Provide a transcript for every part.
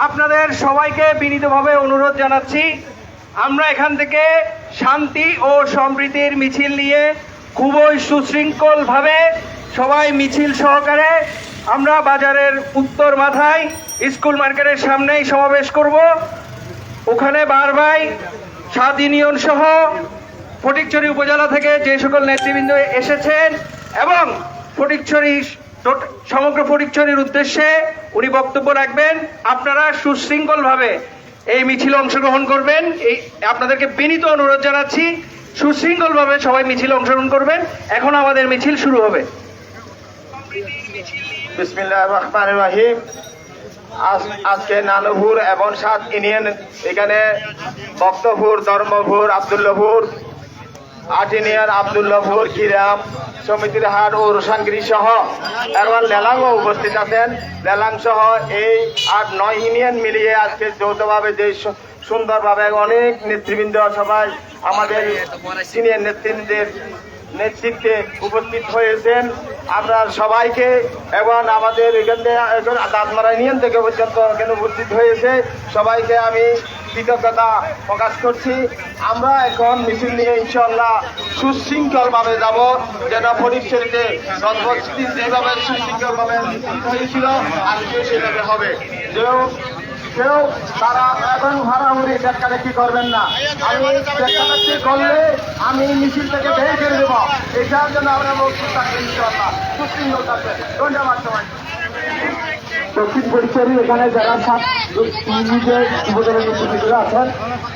আপনাদের সবাইকে বিনীতভাবে অনুরোধ জানাচ্ছি, আমরা এখান থেকে শান্তি ও সম্প্রীতির মিছিল নিয়ে খুবই সুশৃঙ্খলভাবে সবাই মিছিল সহকারে আমরা বাজারের উত্তর মাথায় স্কুল মার্কেটের সামনেই সমাবেশ করব। ওখানে বারবাই 7 ইউনিয়ন সহ ফটিকছড়ি উপজেলা থেকে যে সকল নেতৃবৃন্দ এসেছেন এবং সমগ্র ফটিকছড়ির উদ্দেশ্যে উনি বক্তব্য রাখবেন। আপনারা সুশৃঙ্খলভাবে এই মিছিলে অংশগ্রহণ করবেন, এই আপনাদেরকে বিনীত অনুরোধ জানাচ্ছি, সুশৃঙ্খলভাবে সবাই মিছিলে অংশগ্রহণ করবেন। এখন আমাদের মিছিল শুরু হবে। বিসমিল্লাহির রহমানির রহিম। আজকে নানুপুর এবং 7 ইউনিয়ন, এখানে ভক্তপুর, ধর্মপুর, আবদুল্লাপুর, 8 ইউনিয়ন, আবদুল্লাপুর, কিরাম, সমিতির হাট ও রোশানগিরি সহ এবং লেলাংও উপস্থিত আছেন। লেলাং সহ এই 8-9 ইউনিয়ন মিলিয়ে আজকে যৌথভাবে যে সুন্দরভাবে অনেক নেতৃবৃন্দ সবাই আমাদের সিনিয়র নেতৃবৃন্দের নেতৃত্বে উপস্থিত হয়েছেন। আমরা সবাইকে এবং আমাদের এখান দাঁতমারা ইউনিয়ন থেকে পর্যন্ত এখানে উপস্থিত হয়েছে সবাইকে আমি কৃতজ্ঞতা প্রকাশ করছি। আমরা এখন মিছিল নিয়ে ইনশাআল্লাহ সুশৃঙ্খলভাবে যাব, যেন ফটিকছড়িতে গতবছর যেভাবে সুশৃঙ্খলভাবে হয়েছিল আজকে সেভাবে হবে। কেউ তারা এখন হারাহুড়ি দেখাদেখি করবেন না। আমি দেখাদেখি করলে আমি মিছিল থেকে বের করে দেবো। এটার জন্য আমরা প্রস্তুত থাকবো ইনশাআল্লাহ, সুশৃঙ্খল থাকবে। ধন্যবাদ সবাই। দক্ষিণ ফটিকছড়ি এখানে যারা নিজের উপজেলার নেতৃবৃন্দরা আছেন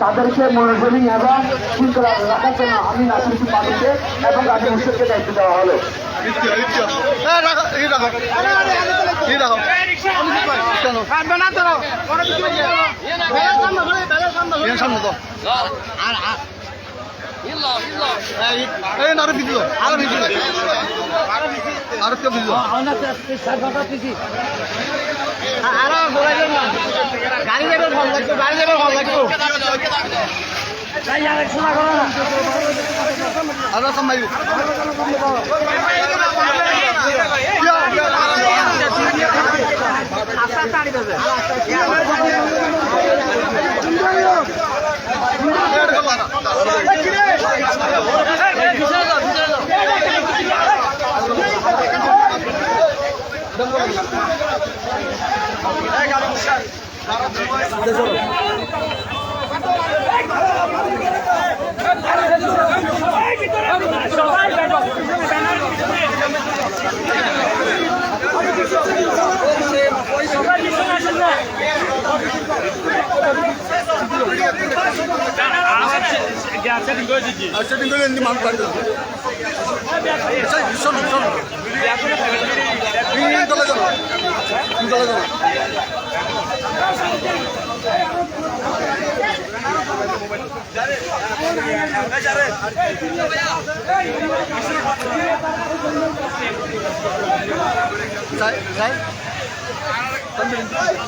তাদেরকে মনোযোগী এবং শৃঙ্খলা রাখার জন্য আমি নাসিরুদ্দিন বাদুকে এবং রাজু মুর্শিদকে দায়িত্ব দেওয়া হলো। গাড়ি যাবে ভালো লাগতো, গাড়ি যাবে ভালো লাগতো।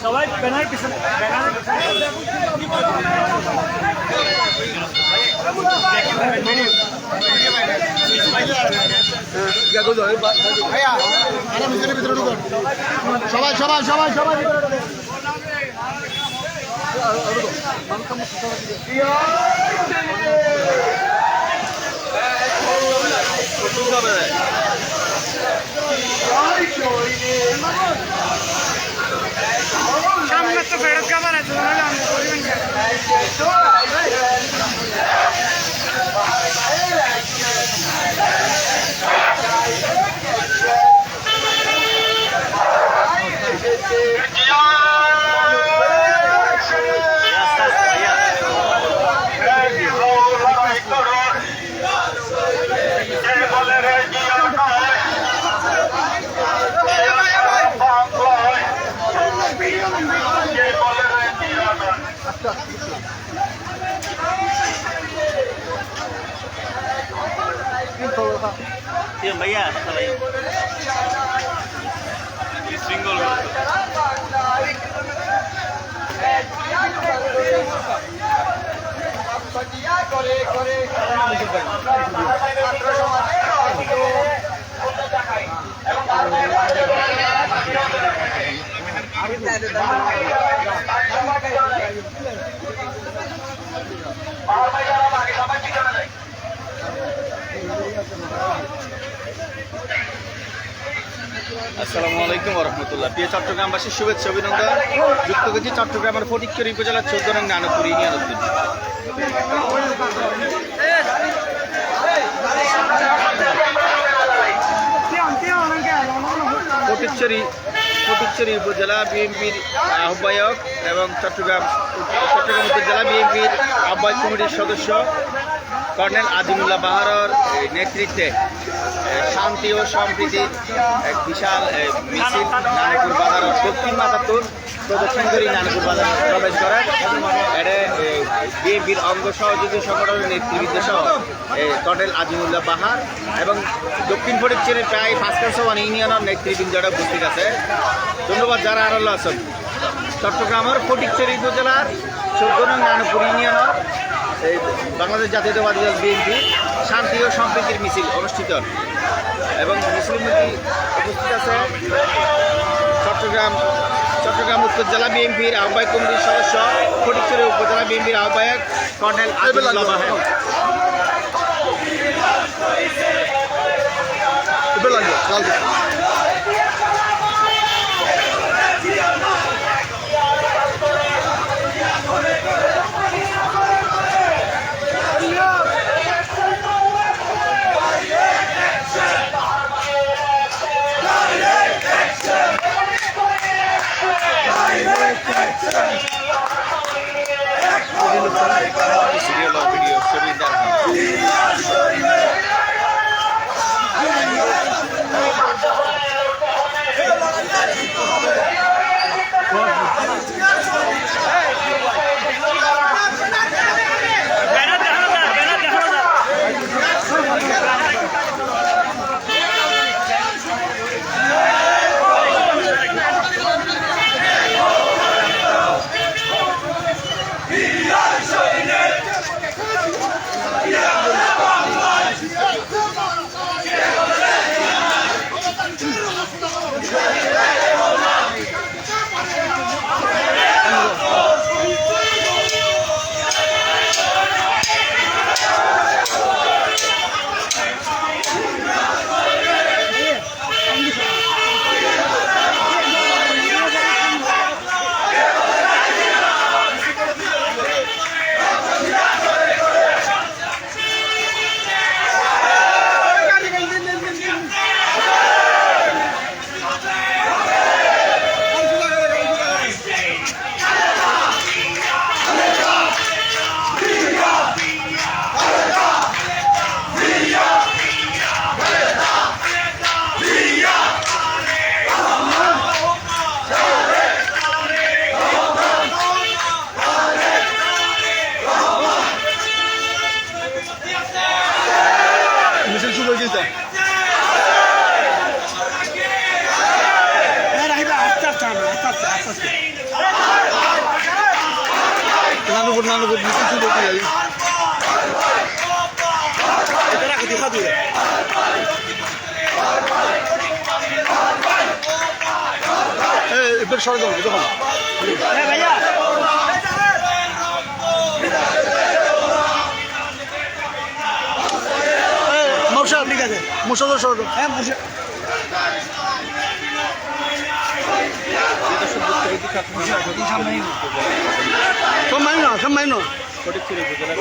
সবাই ব্যানার পিছনে সবাই সবাই সবাই সবাই সামনে তো ফেরত কামান আছে भैया सिंगल আমি আসসালামু আলাইকুম রহমতুল্লাহ। প্রিয় চট্টগ্রামবাসীর শুভেচ্ছা অভিনন্দন। যুক্ত করছি চট্টগ্রামের ফটিকছড়ি উপজেলার 14 নং নানপুর ইউনিয়ন উদ্দিন। ফটিকছড়ি উপজেলা বিএনপির আহ্বায়ক এবং চট্টগ্রাম উপজেলা বিএনপির আহ্বায়ক কমিটির সদস্য কর্নেল আজিমুল্লাহ বাহারর নেতৃত্বে শান্তি ও সম্প্রীতির এক বিশাল মিছিল নানপুর বাজার দক্ষিণ মাতাতুর প্রদক্ষিণ করে নানপুর বাজার প্রবেশ করেন। এটা বিএনপির অঙ্গ সহযোগী সংগঠনের নেতৃবৃন্দ সহ কর্নেল আজিমুল্লাহ বাহার এবং দক্ষিণ ফটিকছড়ির প্রায় 5 ইউনিয়নের নেতৃবৃন্দরা উপস্থিত আছে। ধন্যবাদ যারা আরো আছেন। চট্টগ্রামের ফটিকছড়ি উপজেলার 14 নং নানপুর ইউনিয়নের বাংলাদেশ জাতীয়তাবাদী দল বিএনপি শান্তি ও সম্প্রীতির মিছিল অনুষ্ঠিত এবং মিছিলের মধ্যে উপস্থিত আছে চট্টগ্রাম উত্তর জেলা বিএনপির আহ্বায়ক কমিটির সদস্য ফটিকছড়ি উপজেলা বিএনপির আহ্বায়ক কর্নেল আজিমুল্লাহ বাহার। নানুপুর মিছিল শুরু হতে যাই দেখা দিয়ে এবার সরে যাবো দেখুন ভাইয়া মশা ঠিক আছে মশা সরে হ্যাঁ মশা সম্মানী না ফটিকছড়ি উপজেলা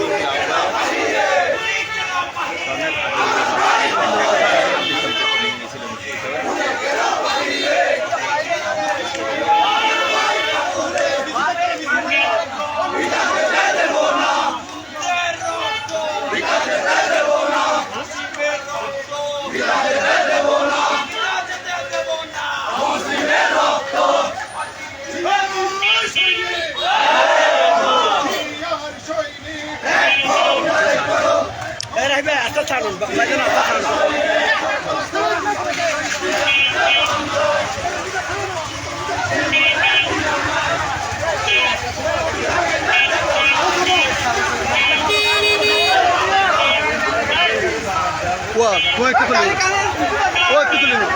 Oi, Kitulino.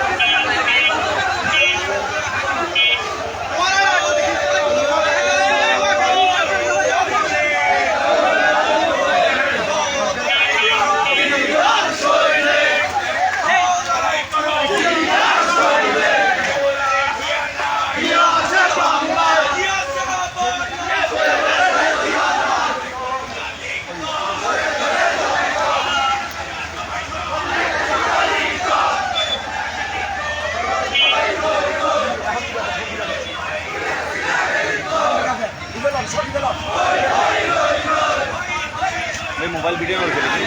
মোবাইল ভিডিও করে ফেলেছি।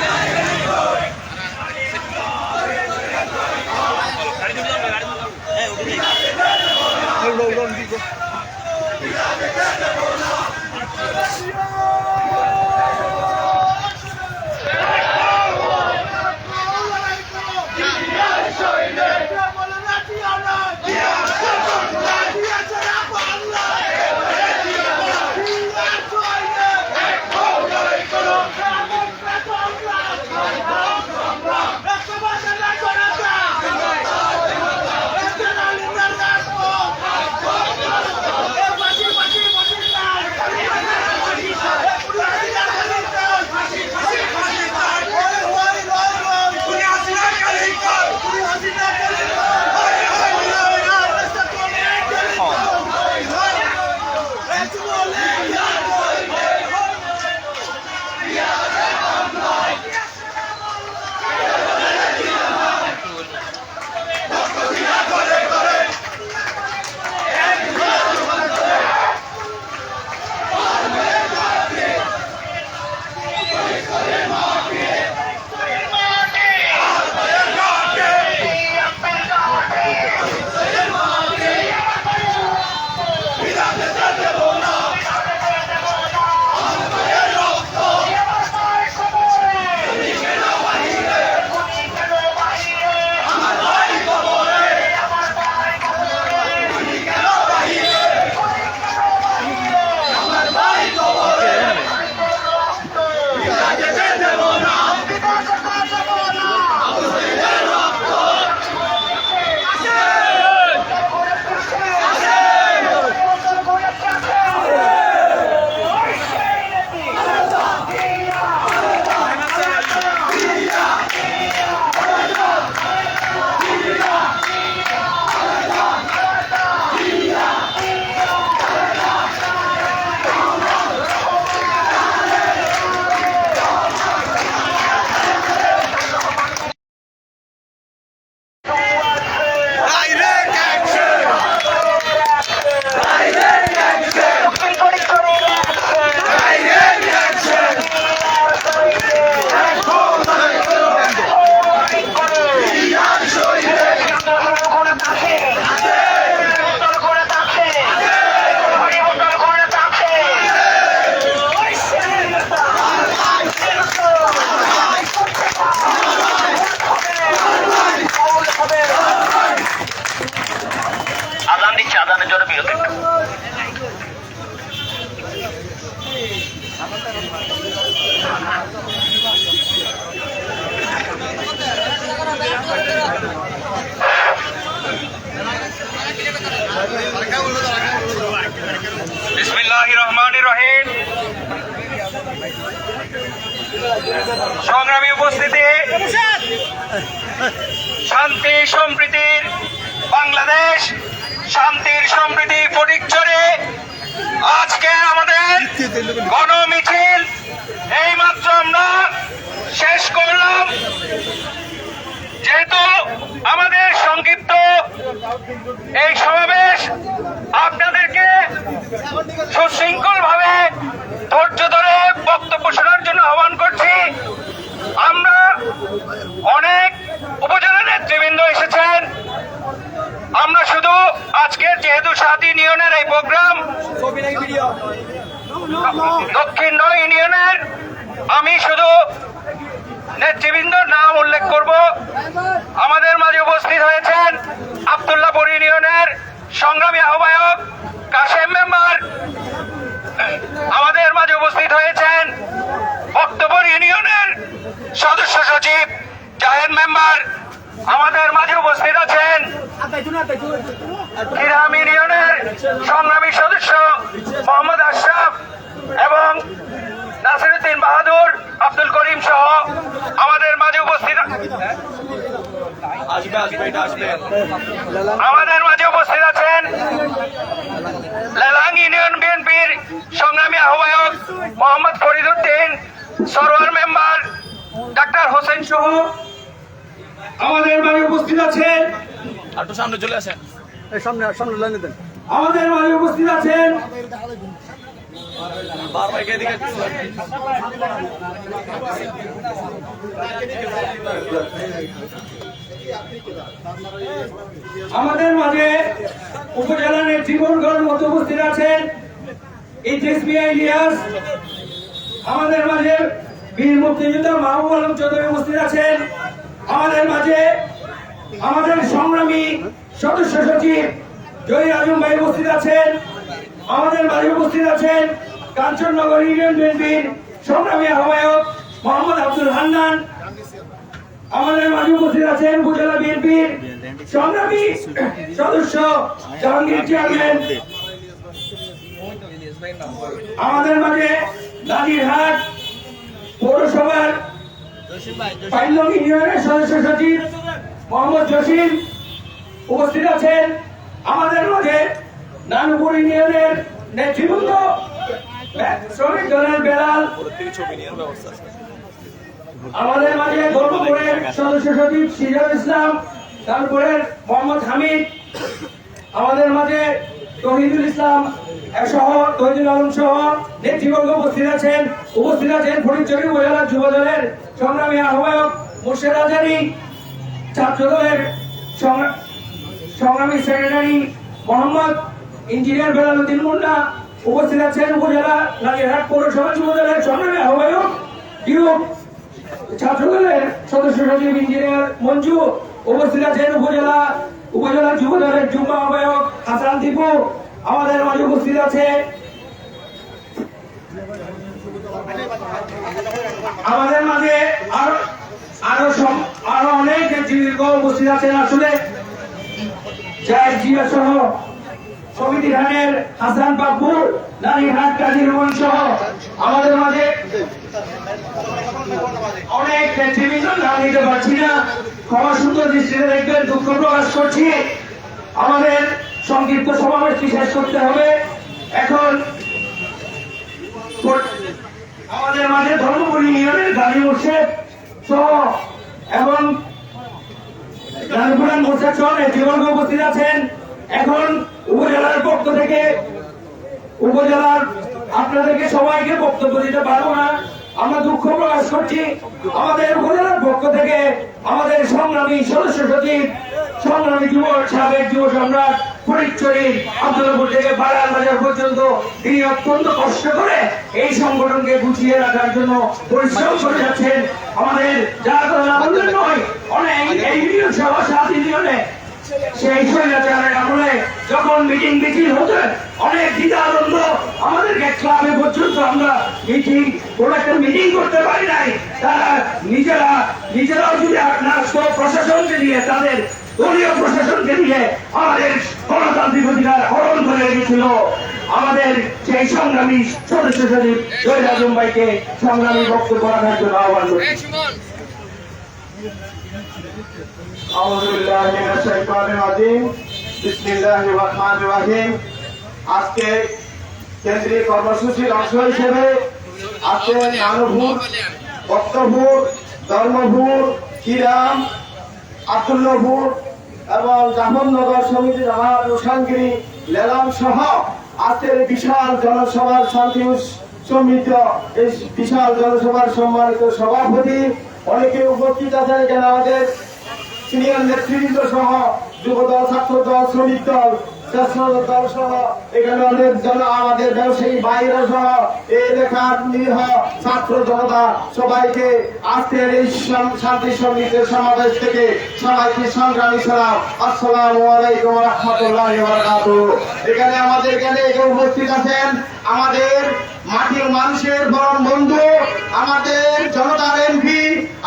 আদানের জন্য বিরত একটু। বিসমিল্লাহির রহমানির রহিম। সংগ্রামী উপস্থিতি, শান্তি সম্প্রীতির বাংলাদেশ, শান্তির সম্প্রীতি ফটিকছড়ি। আজকে আমাদের গণমিছিল এইমাত্র আমরা শেষ করলাম। যেহেতু আমাদের সংক্ষিপ্ত এই সমাবেশ, আপনাদেরকে সুশৃঙ্খল ভাবে ধৈর্য ধরে বক্তব্য শোনার জন্য আহ্বান করছি। আমরা অনেক উপজেলা নেতৃবৃন্দ এসেছেন। আমরা শুধু আজকের যেহেতু 7 ইউনিয়নের এই প্রোগ্রাম, দক্ষিণ 9 ইউনিয়নের আমি শুধু নেতৃবৃন্দর নাম উল্লেখ করব। আমাদের মাঝে উপস্থিত হয়েছেন আব্দুল্লাহপুর ইউনিয়নের সংগ্রামী আহ্বায়ক কাশেম মেম্বার। আমাদের মাঝে উপস্থিত হয়েছেন ভক্তপুর ইউনিয়নের সদস্য সচিব জাহেদ মেম্বার। আমাদের মাঝে উপস্থিত আছেন কিরাম ইউনিয়নের সংগ্রামী সদস্য মোহাম্মদ আশরাফ এবং নাসিরউদ্দিন বাহাদুর, আব্দুল করিম সহ আমাদের মাঝে উপস্থিত আছেন লেলাং ইউনিয়ন বিএনপির সংগ্রামী আহ্বায়ক মোহাম্মদ ফরিদউদ্দিন, সরোয়ার মেম্বার ডাক্তার হোসেন সহ আমাদের মাঝে উপস্থিত আছেন। একটু সামনে চলে আসেন, সামনে লাইনে দেন। আমাদের মাঝে উপস্থিত আছেন আমাদের মাঝে উপজেলা নেতৃবর্গের মধ্যে উপস্থিত আছেন ইতিসমিয়া ইলিয়াস। আমাদের মাঝে বীর মুক্তিযোদ্ধা মাহবুব আলম চৌধুরী উপস্থিত আছেন। আমাদের মাঝে আমাদের সংগ্রামী সদস্য সচিব জহির আজম ভাই উপস্থিত আছেন। আমাদের মাঝে উপস্থিত আছেন কাঞ্চননগর ইউনিয়ন বিএনপির সংগ্রামী আহ্বায়ক মোহাম্মদ আব্দুল হান্নান। আমাদের মাঝে উপস্থিত আছেন উপজেলা বিএনপির সংগ্রামী সদস্য জাহাঙ্গীর চেয়ারম্যান। আমাদের মাঝে নাজিরহাট পৌরসভার পাইলং ইউনিয়নের সদস্য সচিব মোহাম্মদ জসিম উপস্থিত আছেন। আমাদের মাঝে নানুপুর ইউনিয়নের নেতৃবৃন্দ শ্রমিক দলের বেলাল। আমাদের মাঝে ধর্মপুরের সদস্য সচিব সিরাজ ইসলাম, তারপরের মোহাম্মদ হামিদ। আমাদের মাঝে তহিদুল ইসলাম সহ তহিদুল আলম সহ নেতৃবর্গ উপস্থিত আছেন। উপস্থিত আছেন ফটিকছড়ি উপজেলা যুব দলের সংগ্রামী আহ্বায়ক মুর্শেদ আজারি, ছাত্র দলের সংগ্রামী সেক্রেটারি মোহাম্মদ ইঞ্জিনিয়ার বেলালুদ্দিন মুন্না। উপস্থিত আছেন উপজেলা নাজিরহাট পৌরসভা যুব দলের সংগ্রামী আহ্বায়ক ডিউক, ছাত্র দলের সদস্য সচিব ইঞ্জিনিয়ার মঞ্জু। উপস্থিত আছেন উপজেলা যুব দলের যুগ্ম আহ্বায়ক হাসান দীপু। আমাদের মাঝে উপস্থিত আছে আমাদের মাঝে আরো অনেক নেতৃবৃন্দ উপস্থিত আছেন। আসলে জায়েদ জিয়া সহ সমিতি খানের হাসান বাবু, নারীহাট কাজী রহমান সহ আমাদের মাঝে অনেক নেতৃবৃন্দ নাম নিতে পারছি না, ক্ষমা সুন্দর দৃষ্টিতে দেখবেন, দুঃখ প্রকাশ করছি। আমাদের সংক্ষিপ্ত সমাবেশটি শেষ করতে হবে। এখন আমাদের মাঝে ধর্মপুর ইউনিয়নের গাজী মুর্শেদ সহ এবং গাজীপুরান মোর্চার সহ নেতৃবর্গ উপস্থিত আছেন। এখন উপজেলার পক্ষ থেকে আপনাদেরকে সবাইকে বক্তব্য দিতে পারবো না, আমরা দুঃখ প্রকাশ করছি। আমাদের উপজেলার পক্ষ থেকে আমাদের সংগ্রামী সদস্য সচিব সংগ্রামী সাবেক যুব সম্রাট ফটিকছড়ি আব্দুল্লাহপুর থেকে বারার বাজার পর্যন্ত তিনি অত্যন্ত কষ্ট করে এই সংগঠনকে গুছিয়ে রাখার জন্য পরিশ্রম করে যাচ্ছেন। আমাদের যারা কথা বললেন নয়, অনেক এই ইউনিয়ন সহ 7 ইউনিয়নে সেই স্বৈরাচারের আমলে যখন মিছিল হতো, অনেক দ্বিধাদ্বন্দ্ব, আমাদেরকে ক্লাবে পর্যন্ত আমরা কোনো একটা মিটিং করতে পারি নাই। তারা নিজেরাও যদি না প্রশাসনকে দিয়ে, তাদের দলীয় প্রশাসনকে দিয়ে আমাদের গণতান্ত্রিক অধিকার হরণ করে রেখেছিল। আমাদের সেই সংগ্রামী সদস্য সচিব জহির আজম ভাইকে সংগ্রামী বক্তব্য রাখার জন্য আহ্বান করি। আজকে কেন্দ্রীয় কর্মসূচির অংশ হিসেবে আজকে নানুপুর, বক্তপুর, ধর্মপুর, কিরাম, আব্দুল্লাহপুর এবং জাফরনগর সমিতির রোশানগিরি, লেলাম সহ আজকের বিশাল জনসভার শান্তি সমৃদ্ধ এই বিশাল জনসভার সম্মানিত সভাপতি অনেকে উপস্থিত আছেন। এখানে আমাদের সিনিয়র নেতৃবৃন্দ সহ যুবদল, ছাত্রদল, শ্রমিক দল, দল সহ এখানে আমাদের ব্যবসায়ী ভাইরা সহ এই এলাকার নিরীহ ছাত্র জনতা সবাইকে আজকের এই শান্তি সমৃদ্ধের সমাবেশ থেকে সবাইকে সংগ্রামী সালাম, আসসালামু আলাইকুম ওয়া রাহমাতুল্লাহি ওয়া বারাকাতুহু। এখানে আমাদের উপস্থিত আছেন আমাদের মাটির মানুষের পরম বন্ধু, আমাদের জনতার এমপি,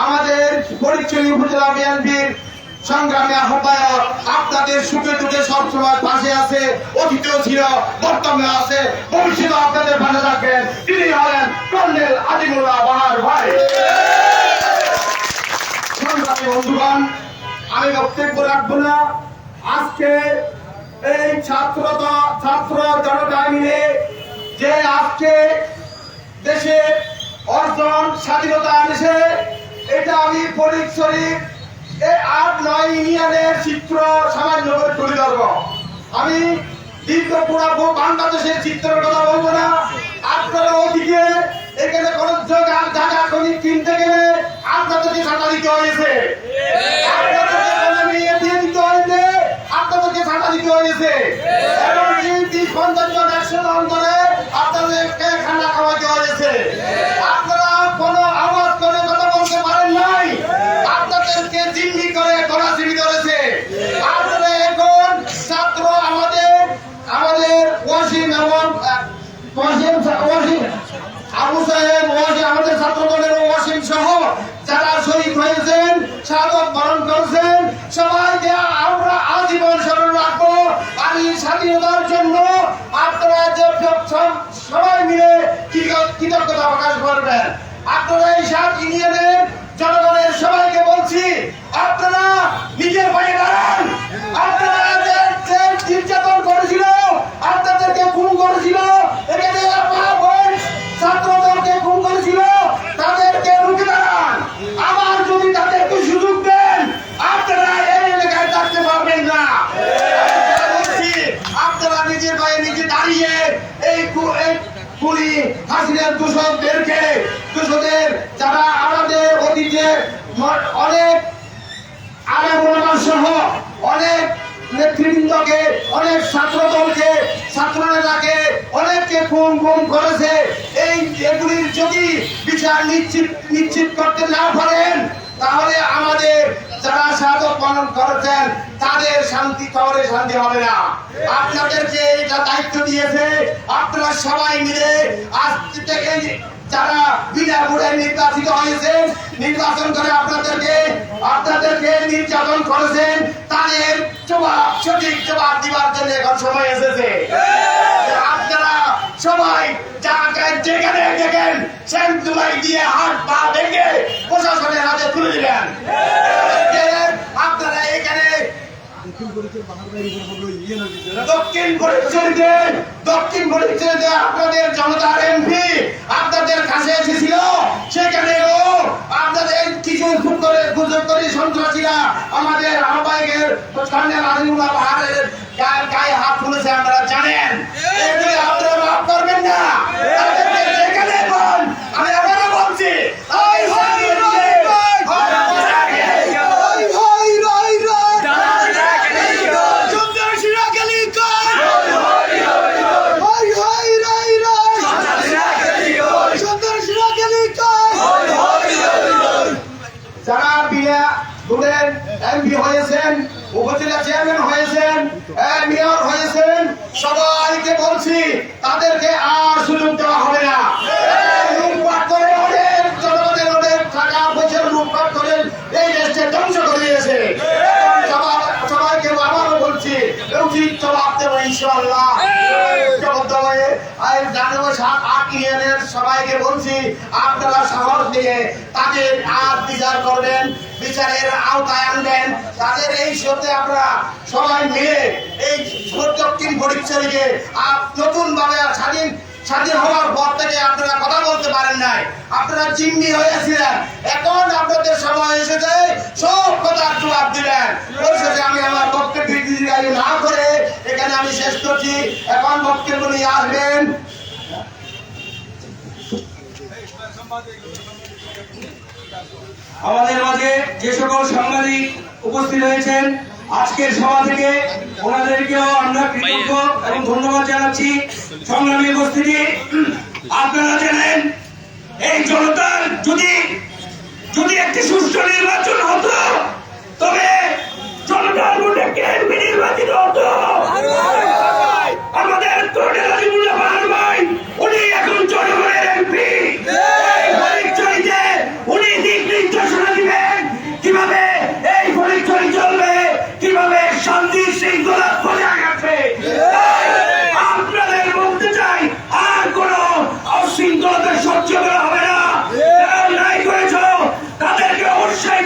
আমাদের ফটিকছড়ি উপজেলা বিএনপির সংগ্রামী আহ্বায়ক, আপনাদের সুখে দুঃখে সবসময় পাশে আছে, অতীতেও ছিল, বর্তমানে আছে, ভবিষ্যতে আপনাদের পাশে থাকবেন। তিনি হলেন কর্নেল আজিমুল্লাহ বাহার ভাই। সংগ্রামী বন্ধুগণ, আমি বক্তব্য রাখবো না। আজকে এই ছাত্র জনতা মিলে যে আজকে দেশে অর্জন স্বাধীনতা এনেছে, এটা আমি ফটিকছড়ি এই 8-9 ইউনিয়নের চিত্র সামান্য করে তুলে ধরব। আমি দীর্ঘ পুরা বাংলাদেশের চিত্রের কথা বলবো না। আপনারা ওদিকে এখানে কোন জায়গা খনিজ কিনতে গেলে আপনাদেরকে ছাতা দিতে হয়েছে, আপনাদেরকে কোনো মেয়ে দিয়ে দিতে হয়েছে, আপনাদেরকে ছাতা দিতে হয়েছে, এবং 30-50 জন 100 জন ধরে আপনাদেরকে খানা খাওয়াতে হয়েছে। আপনারা কোনো আওয়াজ করে কথা বলতে পারেন নাই, আপনাদেরকে জিম্মি করে গলাচিপি ধরেছে। আপনারা এখন ছাত্র আমাদের ওয়াসিম এবং ওয়াসিম আবু সাহেব ওয়াসিম, আমাদের ছাত্রদলের ওয়াসিম সহ যারা শহীদ হয়েছেন, শাহাদত বরণ করেছেন, সবাইকে আমরা আজীবন স্মরণ রাখবো। আর এই স্বাধীনতার জন্য আপনারা যে সবাই মিলে কৃতজ্ঞতা প্রকাশ করবেন। আপনারা এই 7 ইউনিয়নের জনগণের সবাইকে বলছি, আপনারা নিজের পায়ে দাঁড়ান। আপনারা যে নির্যাতন করেছিল, আপনাদেরকে খুন করেছিল, এখানে ছাত্রদলকে খুন করেছিল, তাদেরকে রুখে দাঁড়ান। আবার যদি তাদেরকে সুযোগ দেন, আপনারা এই এলাকায় থাকতে পারবেন না। আপনারা নিজের পায়ে নিজে দাঁড়িয়ে এই খুনি হাসিনার দূষদের যারা আমাদের অতীতে অনেক আলেম সহ অনেক নেতৃবৃন্দকে, অনেক ছাত্রদলকে, ছাত্র নেতাকে অনেককে খুন করেছে, এগুলির যদি বিচার নিশ্চিত করতে না পারেন, তাহলে আমাদের যারা শাহাদত বরণ করেছেন তাদের শান্তি হবে না। আপনাদেরকে এটা দায়িত্ব দিয়েছে, আপনারা সবাই মিলে আজ থেকে যারা বিনা ভোটে নির্বাচিত হয়েছেন, নির্বাচন করে আপনাদেরকে নির্যাতন করেছেন, তাদের সঠিক জবাব দিবার জন্য এখন সময় এসেছে। আপনারা সবাই যেখানে দেখেন সেন্টুলাই দিয়ে হাত পা ভেঙে প্রশাসনের হাতে তুলে দিবেন। আপনারা এখানে দক্ষিণ ফরিদপুরে আপনাদের জনতার এমপি আপনাদের কাছে এসেছিল, সেখানেও আপনাদের কিছু গুজব করে সন্ত্রাসীরা আমাদের আহ্বায়কের কর্নেল আজিমুল্লাহ বাহারের গায়ে হাত তুলেছে, আপনারা জানেন। এগুলি আপনারা মাফ করবেন না। তাদেরকে যেখানে পান, আমি আবারও বলছি, যারা ভোটের এমপি হয়েছেন, উপজেলা চেয়ারম্যান হয়েছেন, মেয়র হয়েছেন, সবাইকে বলছি তাদেরকে আর সুযোগ দেওয়া হবে না। লুটপাট করে অনেক জনগণের অনেক টাকা পয়সা লুটপাট করে এই দেশকে ধ্বংস করে দিয়েছে। সবাইকে আবারও বলছি উচিত জবাব দেবো ইনশাআল্লাহ। সবাইকে বলছি আপনারা সাহস দিয়ে তাদের বিচার করবেন, বিচারের আওতায় আনবেন তাদের। এই সাথে আমরা সবাই মিলে এই দক্ষিণ ফরিদপুরকে নতুন ভাবে স্বাধীন হওয়ার পর থেকে আপনারা কথা বলতে পারেন নাই, আপনারা জিম্মি হয়েছিলেন। এখন আপনাদের সময় এসেছে সব কথার জবাব দিবেন। পরিশেষে আমি আমার বক্তব্য না করে এখানে আমি শেষ করছি। এখন বক্তব্য নিয়ে আসবেন আমাদের মাঝে যে সকল সাংবাদিক উপস্থিত হয়েছেন আজকের সভা থেকে, ওনাদেরকেও আমরা কৃতজ্ঞ এবং ধন্যবাদ জানাচ্ছি। সংগ্রামী উপস্থিতি, আপনারা জানেন এই জনতার যদি একটি সুষ্ঠু নির্বাচন হতো, তবে জনতার ভোটে কেন্দ্র নির্বাচিত হতো। আমাদের কর্নেল আজিমুল্লাহ বাহার ভাই, উনি এখন জনগণের এমপি। উনি দিক নির্দেশনা দিবেন কিভাবে এই পরিচয় চলবে, কিভাবে শান্তি শৃঙ্খলা বজায় রাখবে। আপনাদের বলতে চাই, আর কোন অশৃঙ্খলতা সহ্য করা হবে না। নাই করেছ তাদেরকে অবশ্যই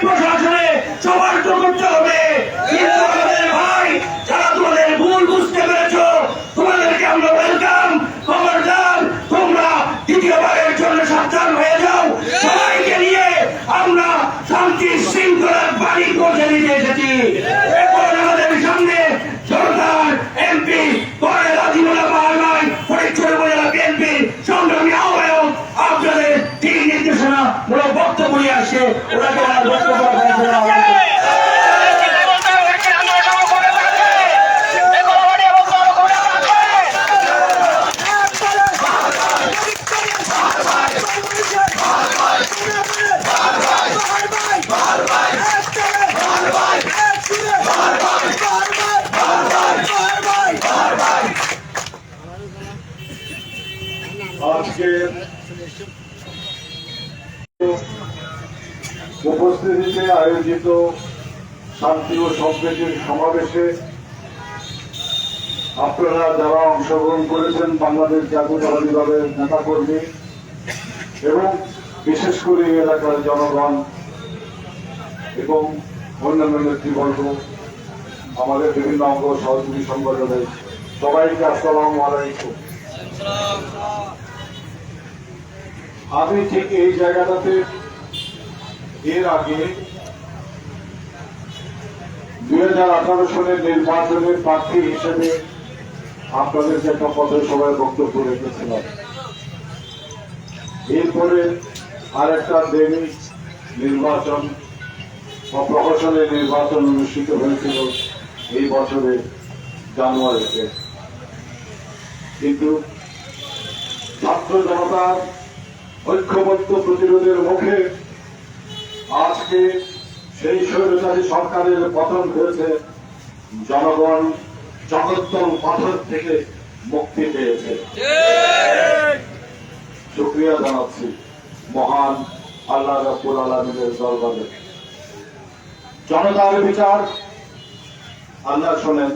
আজকে উপস্থিতিতে আয়োজিত শান্তি ও সম্প্রীতির সমাবেশে আপনারা যারা অংশগ্রহণ করেছেন বাংলাদেশ জাতীয়তাবাদী দলের নেতাকর্মী এবং বিশেষ করে এই এলাকার জনগণ এবং অন্যান্য নেতৃবর্গ, আমাদের বিভিন্ন অঙ্গ সহযোগী সংগঠনের সবাইকে আসসালামু আলাইকুম। আমি ঠিক এই জায়গাটাতে এর আগে 2018 সালের নির্বাচনের প্রার্থী হিসেবে আপনাদেরকে একটা পথসভায় বক্তব্য রেখেছিলাম। এরপরে আরেকটা দেবী নির্বাচন বা প্রহসনের নির্বাচন অনুষ্ঠিত হয়েছিল এই বছরের জানুয়ারিতে, কিন্তু ছাত্র জনতার ঐক্যবদ্ধ প্রতিরোধের মুখে আজকে সেই স্বৈরাচারী সরকারের পতন হয়েছে, জনগণ জগদ্দল পাথর থেকে মুক্তি পেয়েছে। শুকরিয়া জানাচ্ছি মহান আল্লাহ রাব্বুল আলামিনের দরবারে। জনতার বিচার আল্লাহ শোনেন,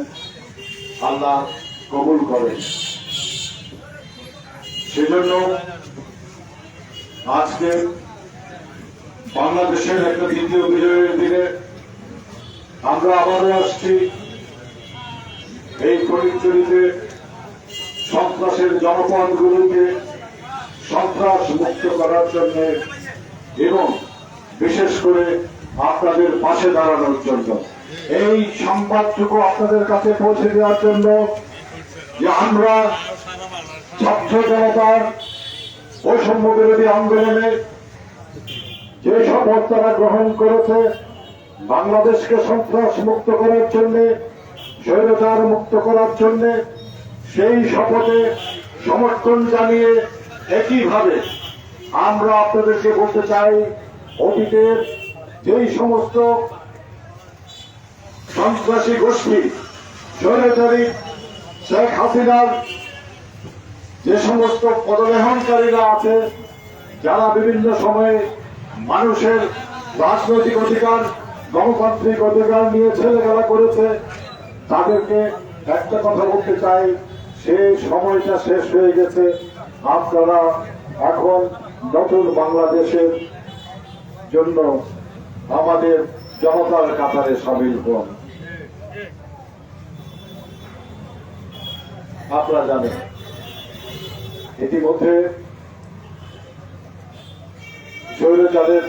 আল্লাহ কবুল করেন। সেজন্য আজকে বাংলাদেশের একটা দ্বিতীয় বিজয়ের দিনে আমরা আবারও আসছি এই ফটিকছড়িতে সন্ত্রাসের জনপদগুলোকে সন্ত্রাস মুক্ত করার জন্য এবং বিশেষ করে আপনাদের পাশে দাঁড়ানোর জন্য। এই সংবাদটুকু আপনাদের কাছে পৌঁছে দেওয়ার জন্য যে আমরা ছাত্র জনতার বৈষম্য বিরোধী আন্দোলনে যে শপথ তারা গ্রহণ করেছে বাংলাদেশকে সন্ত্রাস মুক্ত করার জন্য, স্বৈরাচার মুক্ত করার জন্য, সেই শপথে সমর্থন জানিয়ে একইভাবে আমরা আপনাদেরকে বলতে চাই, অতীতের যেই সমস্ত সন্ত্রাসী গোষ্ঠী, স্বৈরাচারী শেখ হাসিনার যে সমস্ত পদলেহনকারীরা আছে, যারা বিভিন্ন সময়ে মানুষের রাজনৈতিক অধিকার, গণতান্ত্রিক অধিকার নিয়ে ছেলেখেলা করেছে, তাদেরকে একটা কথা বলতে চাই, সেই সময়টা শেষ হয়ে গেছে। আপনারা এখন নতুন বাংলাদেশের জন্য আমাদের জনতার কাতারে সামিল হন। আপনারা জানেন ইতিমধ্যে স্বৈরাচারের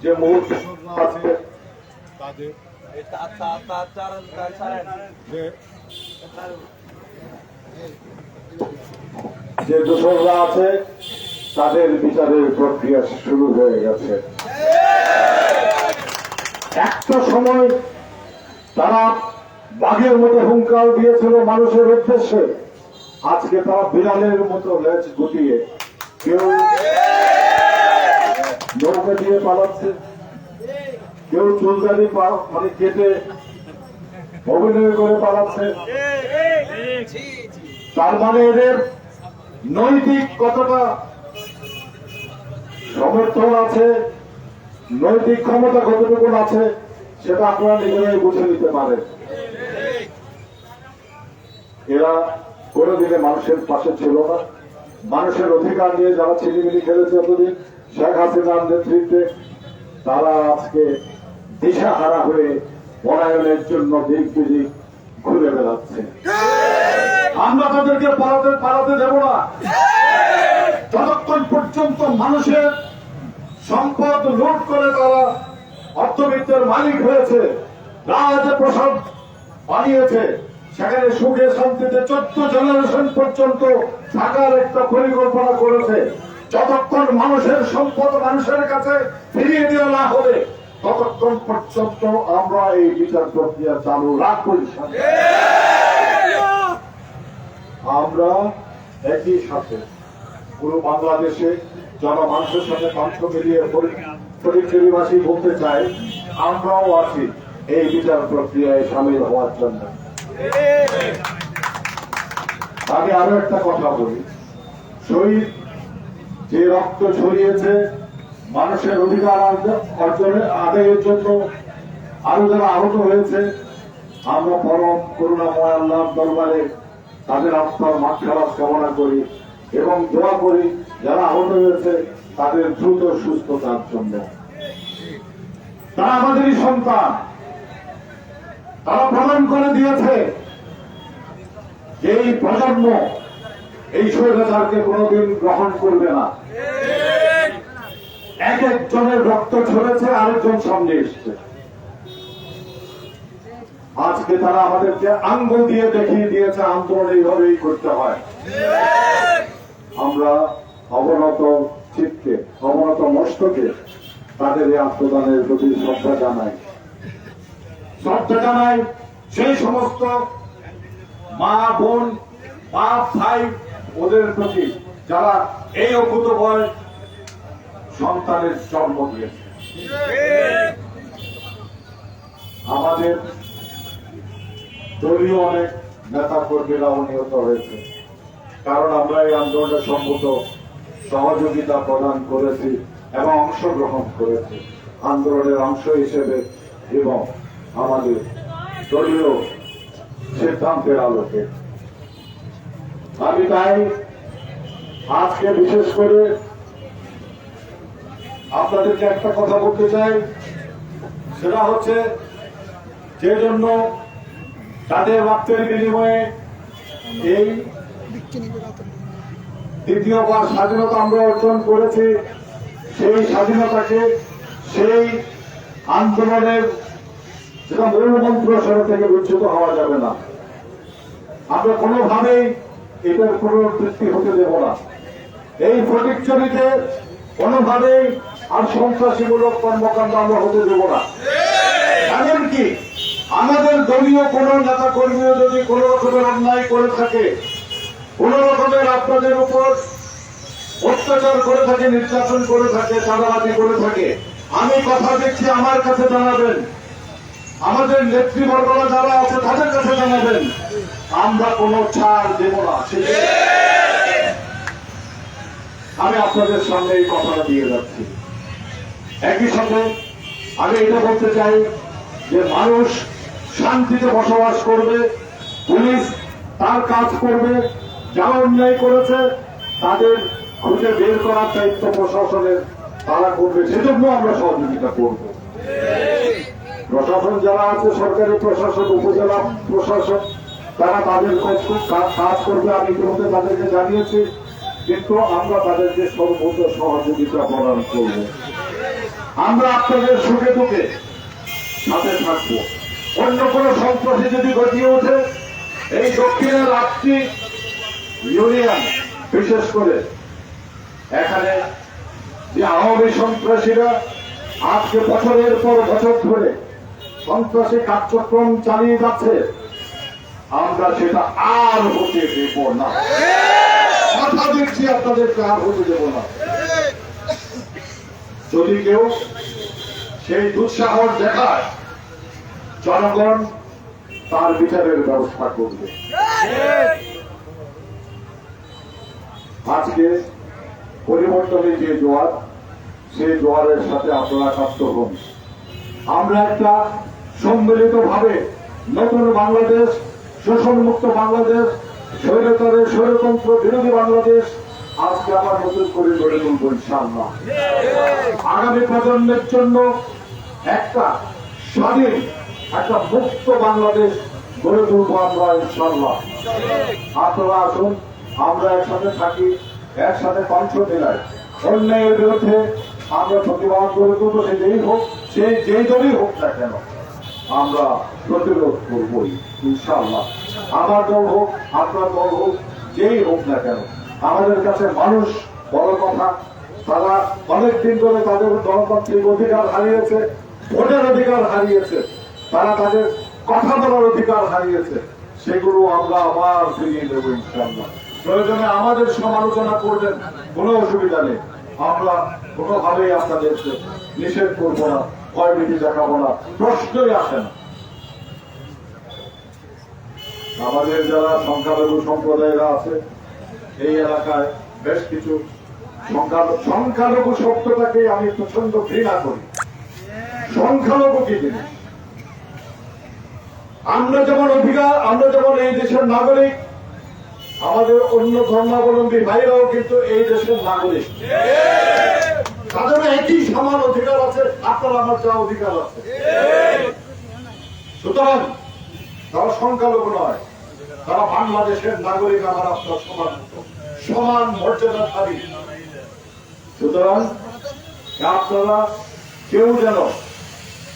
যে মুহূর্ত আছে তাদের যে দোষররা আছে তাদের বিচারের প্রক্রিয়া শুরু হয়ে গেছে। একটা সময় তারা বাঘের মতো হুঙ্কার দিয়েছিল মানুষের উদ্দেশ্যে, আজকে তারা বিড়ালের মতো লেজ গুটিয়ে কেউ নৌকা দিয়ে পালাচ্ছে, কেউ চুলদারি মানে কেটে অভিনয় করে পালাচ্ছে। তার মানে এদের নৈতিক কতটা সমর্থন আছে, নৈতিক ক্ষমতা কতটুকু আছে, সেটা আপনারা নিজেরাই বুঝে নিতে পারেন। এরা কোনোদিনে মানুষের পাশে ছিল না। মানুষের অধিকার নিয়ে যারা ছিনিমিনি খেলেছে এতদিন শেখ হাসিনার নেতৃত্বে, তারা আজকে দিশাহারা হয়ে পলায়নের জন্য দিক বিদিক ঘুরে বেড়াচ্ছে। আমরা তাদেরকে পালাতে দেব না যতক্ষণ পর্যন্ত মানুষের সম্পদ লুট করে তারা অর্থবিত্তের মালিক হয়েছে, রাজপ্রাসাদ বানিয়েছে, সেখানে সুখে শান্তিতে 14 জেনারেশন পর্যন্ত থাকার একটা পরিকল্পনা করেছে। যতক্ষণ মানুষের সম্পদ মানুষের কাছে ফিরিয়ে দেওয়া না হবে ততক্ষণ পর্যন্ত আমরা এই বিচার প্রক্রিয়া চালু রাখবো। আমরা একই সাথে পুরো বাংলাদেশে জনমানুষের সাথে কণ্ঠ মিলিয়ে ফটিকছড়িবাসী বলতে চাই, আমরাও আছি এই বিচার প্রক্রিয়ায় সামিল হওয়ার জন্য। আমি আরো একটা কথা বলি, শহীদ যে রক্ত ছড়িয়েছে মানুষের অধিকার অর্জনের আদায়ের জন্য, আরো যারা আহত হয়েছে, আমরা পরম করুণাময় আল্লাহর দরবারে তাদের আত্মার মাগফিরাত কামনা করি এবং দোয়া করি যারা আহত হয়েছে তাদের দ্রুত সুস্থতার জন্য। তারা আমাদেরই সন্তান, তারা প্রমাণ করে দিয়েছে যে এই প্রজন্ম এই স্বৈরাচারকে কোনোদিন গ্রহণ করবে না। এক একজনের রক্ত ঝরেছে, আরেকজন সামনে এসছে। আজকে তারা আমাদেরকে আঙ্গুল দিয়ে দেখিয়ে দিয়েছে আন্দোলন এইভাবেই করতে হয়। আমরা অবনত চিত্তে, অবনত মস্তকে তাদের এই আত্মদানের প্রতি শ্রদ্ধা জানাই। সেই সমস্ত মা বোন, বাপ ভাই ওদের প্রতি যারা এই অকুতোভয় সন্তানের জন্ম দিয়েছে। আমাদের দলীয় অনেক নেতা কর্মীরাও নিহত হয়েছে, কারণ আমরা এই আন্দোলনের সম্মত সহযোগিতা প্রদান করেছি এবং অংশগ্রহণ করেছি আন্দোলনের অংশ হিসেবে এবং আমাদের দলীয় সিদ্ধান্তের আলোকে। আমি তাই আজকে বিশেষ করে আপনাদেরকে একটা কথা বলতে চাই, সেটা হচ্ছে যে জন্য তাদের রক্তের বিনিময়ে এই দ্বিতীয়বার স্বাধীনতা আমরা অর্জন করেছি, সেই স্বাধীনতাকে, সেই আন্দোলনের যেটা মূল মন্ত্র সেটা থেকে বিচ্যুত হওয়া যাবে না। আমরা কোনোভাবেই এটার পুনরাবৃত্তি হতে দেব না। এই ফটিকছড়িতে কোনোভাবেই আর সন্ত্রাসীমূলক কর্মকাণ্ড আমরা হতে দেব না। এমনকি আমাদের দলীয় কোন নেতা কর্মীও যদি কোন রকমের অন্যায় করে থাকে, কোন রকমের আপনাদের উপর অত্যাচার করে থাকে, নির্যাতন করে থাকে, চাঁদাবাজি করে থাকে, আমি কথা দিচ্ছি আমার কাছে জানাবেন, আমাদের নেতৃবর্গরা যারা আছে তাদের কাছে জানাবেন, আমরা কোনো ছাড় দেব না। আমি আপনাদের সামনে এই কথাটা দিয়ে যাচ্ছি। একই সাথে আমি এটা বলতে চাই যে মানুষ শান্তিতে বসবাস করবে, পুলিশ তার কাজ করবে, যারা অন্যায় করেছে তাদের খুঁজে বের করার দায়িত্ব প্রশাসনের, তারা করবে, সেজন্য আমরা সহযোগিতা করব। প্রশাসন যারা আছে, সরকারি প্রশাসন, উপজেলা প্রশাসন, তারা তাদের কাজ করবে, আমি ইতিমধ্যে তাদেরকে জানিয়েছি, কিন্তু আমরা তাদেরকে সর্বোচ্চ সহযোগিতা প্রদান করব। আমরা আপনাদের সুখে দুঃখে সাথে থাকবো। অন্য কোন সন্ত্রাসী যদি গতিয়ে ওঠে, এই দক্ষিণের 8টি ইউনিয়ন বিশেষ করে এখানে যে আওয়ামী সন্ত্রাসীরা আজকে বছরের পর বছর ধরে সন্ত্রাসী কার্যক্রম চালিয়ে যাচ্ছে, আমরা সেটা আর হতে দেব না। কথা দিচ্ছি আপনাদেরকে, আর হতে দেব না। যদি কেউ সেই দুঃসাহস দেখায়, জনগণ তার বিচারের ব্যবস্থা করবে। আজকে পরিবর্তনের যে জোয়ার, সেই জোয়ারের সাথে আপনারা কাপ্ত হন। আমরা একটা সম্মিলিত ভাবে নতুন বাংলাদেশ, শোষণমুক্ত বাংলাদেশ, স্বৈরাচারের স্বৈরতন্ত্র বিরোধী বাংলাদেশ আজকে আবার নতুন করে গড়ে তুলব ইনশাআল্লাহ। আগামী প্রজন্মের জন্য একটা স্বাধীন, একটা মুক্ত বাংলাদেশ গড়ে তুলব আমরা ইনশাআল্লাহ। আপনারা আসুন, আমরা একসাথে থাকি, একসাথে কণ্ঠ মেলাই, অন্যায়ের বিরুদ্ধে আমরা প্রতিবাদ গড়ে তুলব। সে যেই হোক, সে যেই দলই হোক না কেন, আমরা প্রতিরোধ করবই ইনশাআল্লাহ। আমার দল হোক, আপনার দল হোক, যেই হোক না কেন, আমাদের কাছে মানুষ বড় কথা। তারা অনেকদিন ধরে তাদের গণতান্ত্রিক অধিকার হারিয়েছে, ভোটের অধিকার হারিয়েছে, তারা তাদের কথা বলার অধিকার হারিয়েছে, সেগুলো আমরা আবার ফিরিয়ে দেবো ইনশাআল্লাহ। প্রয়োজনে আমাদের সমালোচনা করবেন, কোনো অসুবিধা নেই, আমরা কোনোভাবেই আপনাদেরকে নিষেধ করবো না, ভয়ভীতি দেখাবো না, প্রশ্নই আসে না। আমাদের যারা সংখ্যালঘু সম্প্রদায়েরা আছে এই এলাকায়, বেশ কিছু সংখ্যালঘু শব্দটাকে আমি প্রচন্ড ঘৃণা করি। সংখ্যালঘু কি জিনিস? আমরা যেমন এই দেশের নাগরিক, আমাদের অন্য ধর্মাবলম্বী ভাইরাও কিন্তু এই দেশের নাগরিক। তাদের একই সমান অধিকার আছে, আপনার আমার যা অধিকার আছে। সুতরাং তারা সংখ্যালঘু নয়, তারা বাংলাদেশের নাগরিক, আমার আপনার সমান মর্যাদাধারী। সুতরাং আপনারা কেউ যেন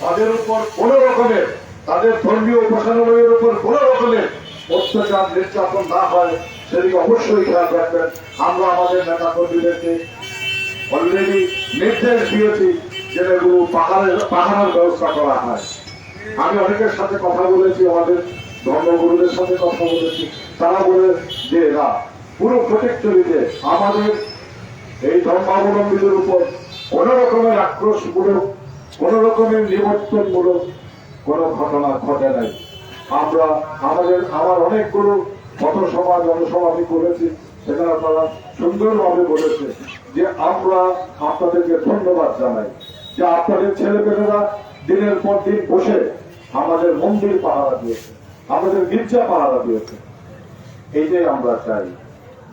তাদের উপর কোন রকমের, তাদের ধর্মীয় উপাসনালয়ের উপর কোন রকমের অত্যাচার নির্যাতন না হয় সেদিকে অবশ্যই খেয়াল রাখবেন। আমরা আমাদের নেতা কর্মীদেরকে অলরেডি নির্দেশ দিয়েছি যে এগুলো পাহাড়ের ব্যবস্থা করা হয়। আমি অনেকের সাথে কথা বলেছি, আমাদের ধর্মগুরুদের সাথে কথা বলেছি, তারা বলে যে না, পুরো প্রোটেক্টরিতে আমাদের এই ধর্মাবলম্বীদের উপর কোন রকমের আক্রোশমূলক, কোন রকমের নিবর্তনমূলক কোন ঘটনা ঘটে নাই। আমার অনেকগুলো পথসভা জনসভা আমি করেছি, সেখানে তারা সুন্দরভাবে বলেছে যে আমরা আপনাদেরকে ধন্যবাদ জানাই যে আপনাদের ছেলেপেলেরা দিনের পর দিন বসে আমাদের মন্দির পাহারা দিয়েছে, আমাদের গির্জা পাহারা দিয়েছে। এইটাই আমরা চাই।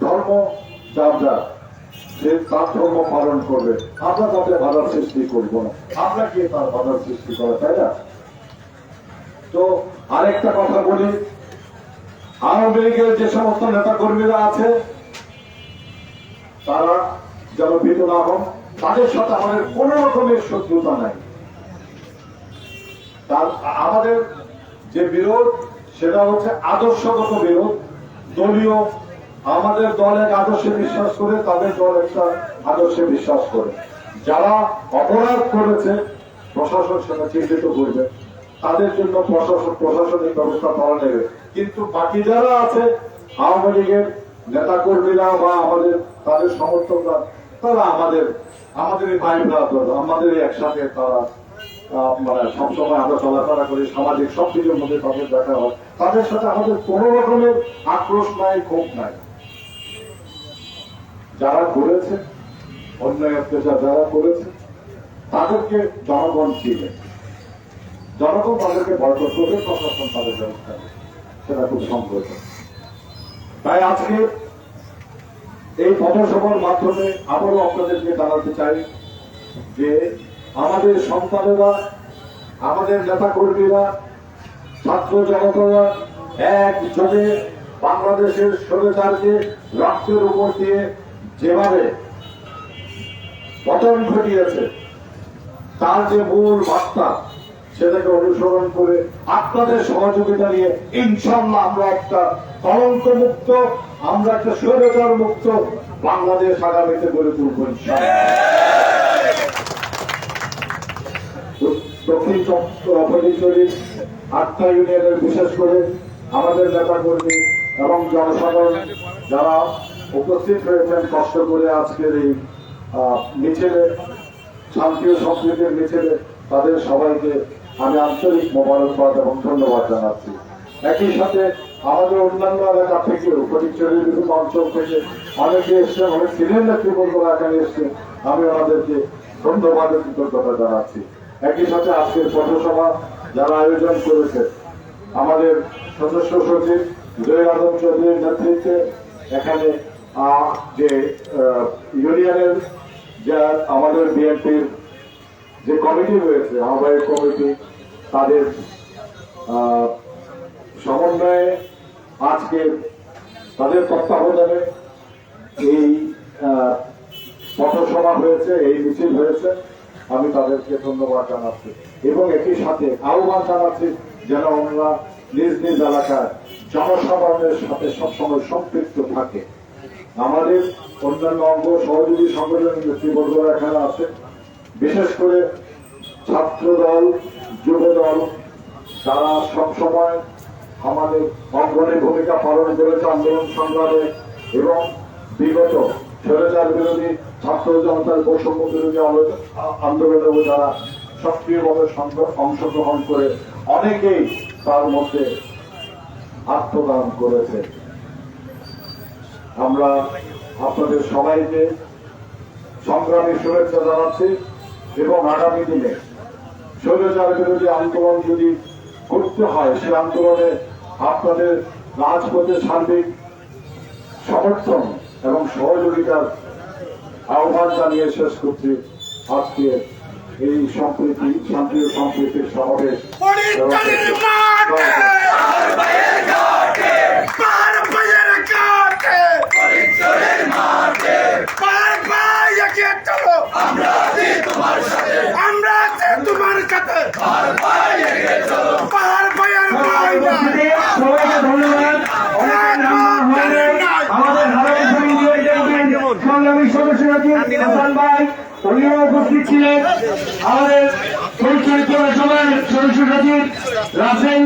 ধর্ম যার সে তার ধর্ম পালন করবে, আমরা তাতে বাধার সৃষ্টি করবো না। আমরা কি তার বাধার সৃষ্টি করা, তাই না? তো আরেকটা কথা বলি, আওয়ামী লীগের যে সমস্ত নেতা কর্মীরা আছে তারা যেন ভীত না হন, তাদের সাথে আমাদের কোন রকমের শত্রুতা নাই। আমাদের যে বিরোধ সেটা হচ্ছে আদর্শগত বিরোধ, দলীয়। আমাদের দল এক আদর্শে বিশ্বাস করে, তাদের দল একটা আদর্শে বিশ্বাস করে। যারা অপরাধ করেছে প্রশাসন সেটা চিহ্নিত করবে, তাদের জন্য প্রশাসনিক ব্যবস্থা করা নেবে। কিন্তু বাকি যারা আছে আওয়ামী লীগের নেতা কর্মীরা বা তাদের সমর্থকরা, তারা আমাদের ভাই ব্রাদার, আমাদের একসাথে তারা মানে সবসময় আমরা চলাফেরা করি, সামাজিক সবকিছুর মধ্যে তাদের দেখা হয়। তাদের সাথে আমাদের কোন রকমের আক্রোশ নাই, ক্ষোভ নাই। যারা করেছে অন্যায় অত্যাচার, যারা করেছে তাদেরকে জনগণ চিনে, জনগণ তাদেরকে বয়কট করবে, প্রশাসন তাদের ব্যবস্থা সেটা খুব সম্ভব। তাই আজকে এই পথসভার মাধ্যমে আবারও আপনাদেরকে জানাতে চাই যে আমাদের সন্তানেরা, আমাদের নেতা কর্মীরা, ছাত্র জনতারা একযোগে বাংলাদেশের স্বৈরাচারকে রক্তের উপর দিয়ে যেভাবে পতন ঘটিয়েছে, তার যে মূল বার্তা সেটাকে অনুসরণ করে আপনাদের সহযোগিতা নিয়ে ইনশাআল্লাহ আমরা একটা কলঙ্ক মুক্ত, আমরা একটা স্বৈরাচার মুক্ত বাংলাদেশ আগামীতে গড়ে তুলব দক্ষিণ ফটিকছড়ির 8টা ইউনিয়নের বিশেষ করে আমাদের নেতা কর্মী এবং জনসাধারণ যারা উপস্থিত হয়েছেন কষ্ট করে আজকের এই মিছিলে, শান্তি ও সম্প্রীতির মিছিলে, তাদের সবাইকে আমি আন্তরিক মোবারকবাদ এবং ধন্যবাদ জানাচ্ছি। একই সাথে আমাদের অন্যান্য এলাকা থেকেও, ফটিকছড়ির বিভিন্ন অঞ্চল থেকে অনেকে এসছেন, অনেক সিনিয়র নেতৃবৃন্দরা এখানে এসছেন, আমি ওনাদেরকে ধন্যবাদ ও কৃতজ্ঞতা জানাচ্ছি। একই সাথে আজকের পথসভা যারা আয়োজন করেছে, আমাদের সদস্য সচিব জয় আদম চৌধুরীর নেতৃত্বে এখানে যে ইউনিয়নের যা আমাদের বিএনপির যে কমিটি রয়েছে, আহ্বায়ক কমিটি, তাদের সমন্বয়ে আজকে তাদের তত্ত্বাবধানে এই পথসভা হয়েছে, এই মিছিল হয়েছে। আমি তাদেরকে ধন্যবাদ জানাচ্ছি এবং একই সাথে আহ্বান জানাচ্ছি যেন আমরা নিজ নিজ এলাকায় জনসাধারণের সাথে সবসময় সম্পৃক্ত থাকে। আমাদের অন্যান্য অঙ্গ সহযোগী সংগঠনের নেতৃবর্গরা এখানে আছে, বিশেষ করে ছাত্র দল, যুব দল, যারা সবসময় আমাদের অগ্রণী ভূমিকা পালন করেছে আন্দোলন সংগ্রামে এবং বিগত স্বৈরাচার বিরোধী, ছাত্র জনতার বৈষম্য বিরোধী আন্দোলনেও যারা সক্রিয়ভাবে অংশগ্রহণ করে অনেকেই তার মধ্যে আত্মদান করেছে। আমরা আপনাদের সবাইকে সংগ্রামী শুভেচ্ছা জানাচ্ছি এবং আগামী দিনে স্বৈরাচার বিরোধী আন্দোলন যদি করতে হয় সে আন্দোলনে আপনাদের রাজপথে সার্বিক সমর্থন এবং সহযোগিতার আহ্বান জানিয়ে শেষ করছি আজকে এই সম্প্রীতি শান্তি ও সম্প্রীতির সমাবেশ। সবাইকে ধন্যবাদ। আমাদের সংগ্রামী সদস্য হাসান ভাই উনিও উপস্থিত ছিলেন। আমাদের পরিচয় সভার সদস্য সচিব রাসেল